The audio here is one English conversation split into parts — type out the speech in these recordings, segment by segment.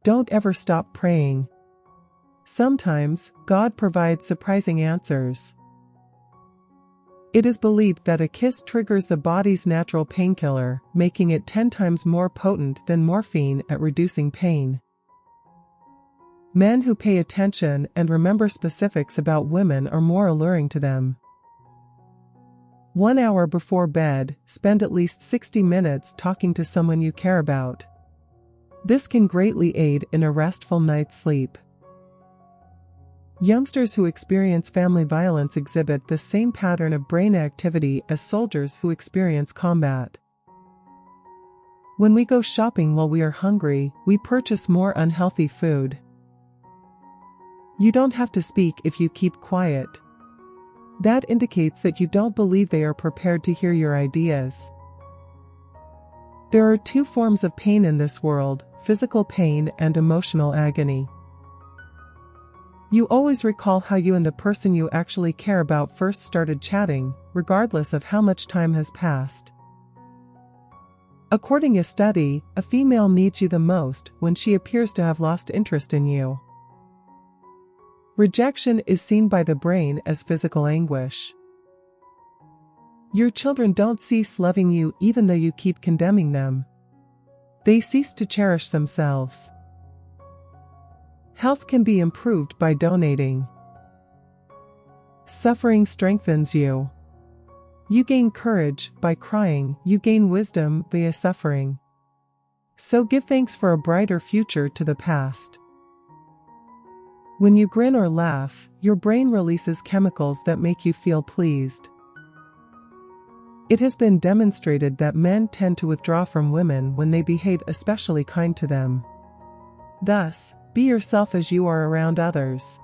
Don't ever stop praying. Sometimes, God provides surprising answers. It is believed that a kiss triggers the body's natural painkiller, making it 10 times more potent than morphine at reducing pain. Men who pay attention and remember specifics about women are more alluring to them. 1 hour before bed, spend at least 60 minutes talking to someone you care about. This can greatly aid in a restful night's sleep. Youngsters who experience family violence exhibit the same pattern of brain activity as soldiers who experience combat. When we go shopping while we are hungry, we purchase more unhealthy food. You don't have to speak if you keep quiet. That indicates that you don't believe they are prepared to hear your ideas. There are 2 forms of pain in this world: physical pain and emotional agony. You always recall how you and the person you actually care about first started chatting, regardless of how much time has passed. According to a study, a female needs you the most when she appears to have lost interest in you. Rejection is seen by the brain as physical anguish. Your children don't cease loving you even though you keep condemning them. They cease to cherish themselves. Health can be improved by donating. Suffering strengthens you. You gain courage by crying, you gain wisdom via suffering. So give thanks for a brighter future to the past. When you grin or laugh, your brain releases chemicals that make you feel pleased. It has been demonstrated that men tend to withdraw from women when they behave especially kind to them. Thus, be yourself as you are around others.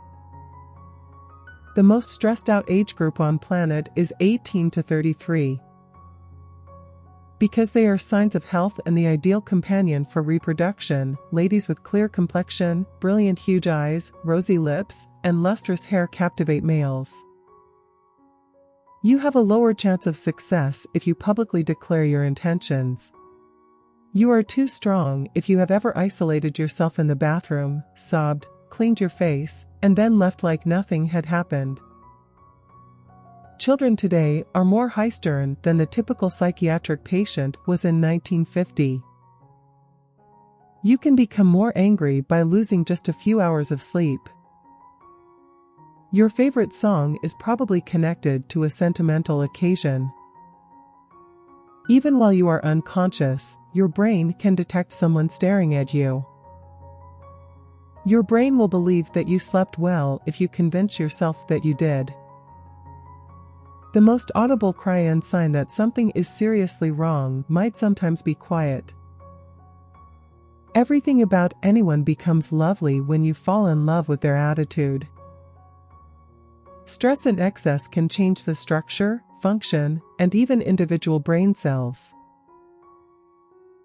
The most stressed out age group on planet is 18 to 33. Because they are signs of health and the ideal companion for reproduction, ladies with clear complexion, brilliant huge eyes, rosy lips, and lustrous hair captivate males. You have a lower chance of success if you publicly declare your intentions. You are too strong if you have ever isolated yourself in the bathroom, sobbed, cleaned your face, and then left like nothing had happened. Children today are more high-strung than the typical psychiatric patient was in 1950. You can become more angry by losing just a few hours of sleep. Your favorite song is probably connected to a sentimental occasion. Even while you are unconscious, your brain can detect someone staring at you. Your brain will believe that you slept well if you convince yourself that you did. The most audible cry and sign that something is seriously wrong might sometimes be quiet. Everything about anyone becomes lovely when you fall in love with their attitude. Stress in excess can change the structure, function, and even individual brain cells.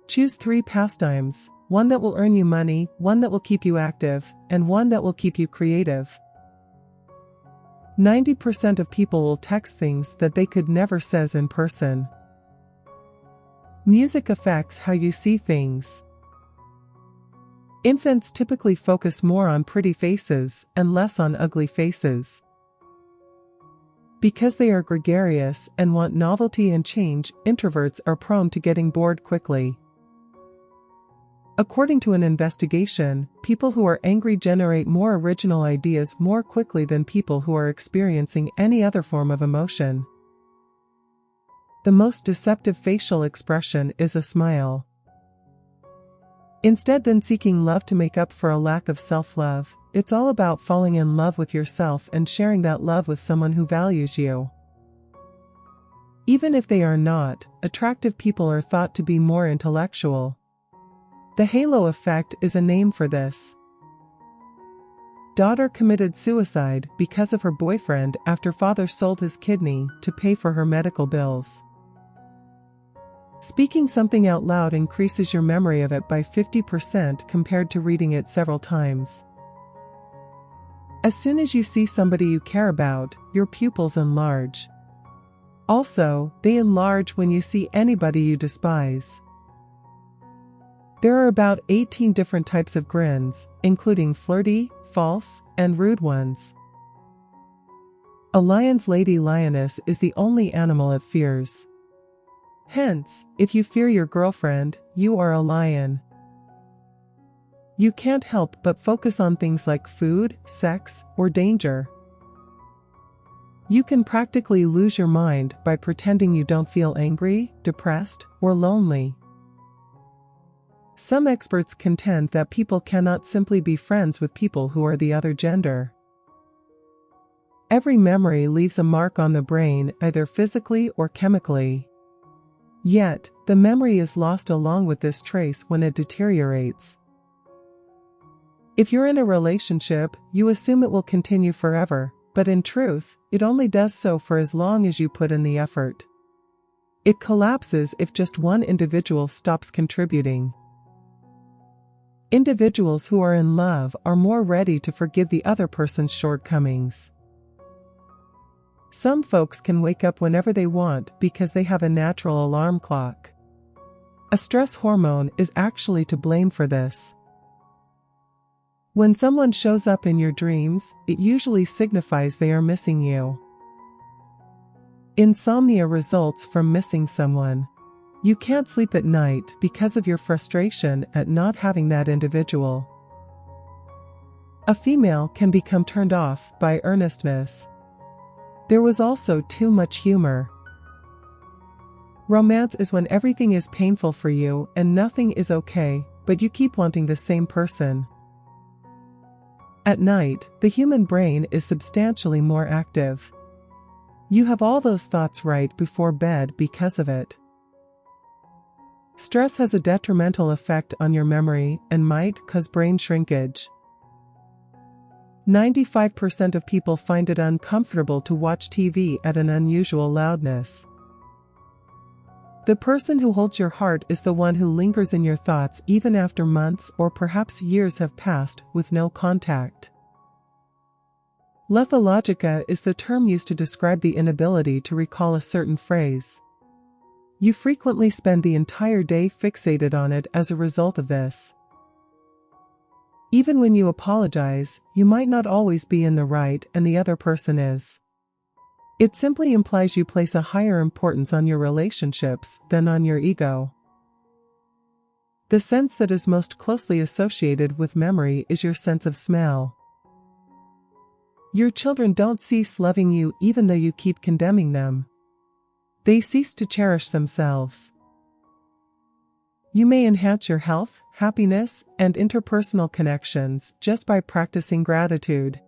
Choose 3 pastimes, one that will earn you money, one that will keep you active, and one that will keep you creative. 90% of people will text things that they could never say in person. Music affects how you see things. Infants typically focus more on pretty faces and less on ugly faces. Because they are gregarious and want novelty and change, introverts are prone to getting bored quickly. According to an investigation, people who are angry generate more original ideas more quickly than people who are experiencing any other form of emotion. The most deceptive facial expression is a smile. Instead than seeking love to make up for a lack of self-love, it's all about falling in love with yourself and sharing that love with someone who values you. Even if they are not, attractive people are thought to be more intellectual. The halo effect is a name for this. Daughter committed suicide because of her boyfriend after father sold his kidney to pay for her medical bills. Speaking something out loud increases your memory of it by 50% compared to reading it several times. As soon as you see somebody you care about, your pupils enlarge. Also, they enlarge when you see anybody you despise. There are about 18 different types of grins, including flirty, false, and rude ones. A lion's lady lioness is the only animal it fears. Hence, if you fear your girlfriend, you are a lion. You can't help but focus on things like food, sex, or danger. You can practically lose your mind by pretending you don't feel angry, depressed, or lonely. Some experts contend that people cannot simply be friends with people who are the other gender. Every memory leaves a mark on the brain, either physically or chemically. Yet, the memory is lost along with this trace when it deteriorates. If you're in a relationship, you assume it will continue forever, but in truth, it only does so for as long as you put in the effort. It collapses if just one individual stops contributing. Individuals who are in love are more ready to forgive the other person's shortcomings. Some folks can wake up whenever they want because they have a natural alarm clock. A stress hormone is actually to blame for this. When someone shows up in your dreams, it usually signifies they are missing you. Insomnia results from missing someone. You can't sleep at night because of your frustration at not having that individual. A female can become turned off by earnestness. There was also too much humor. Romance is when everything is painful for you and nothing is okay, but you keep wanting the same person. At night, the human brain is substantially more active. You have all those thoughts right before bed because of it. Stress has a detrimental effect on your memory and might cause brain shrinkage. 95% of people find it uncomfortable to watch TV at an unusual loudness. The person who holds your heart is the one who lingers in your thoughts even after months or perhaps years have passed with no contact. Lethologica is the term used to describe the inability to recall a certain phrase. You frequently spend the entire day fixated on it as a result of this. Even when you apologize, you might not always be in the right and the other person is. It simply implies you place a higher importance on your relationships than on your ego. The sense that is most closely associated with memory is your sense of smell. Your children don't cease loving you even though you keep condemning them. They cease to cherish themselves. You may enhance your health, happiness, and interpersonal connections just by practicing gratitude.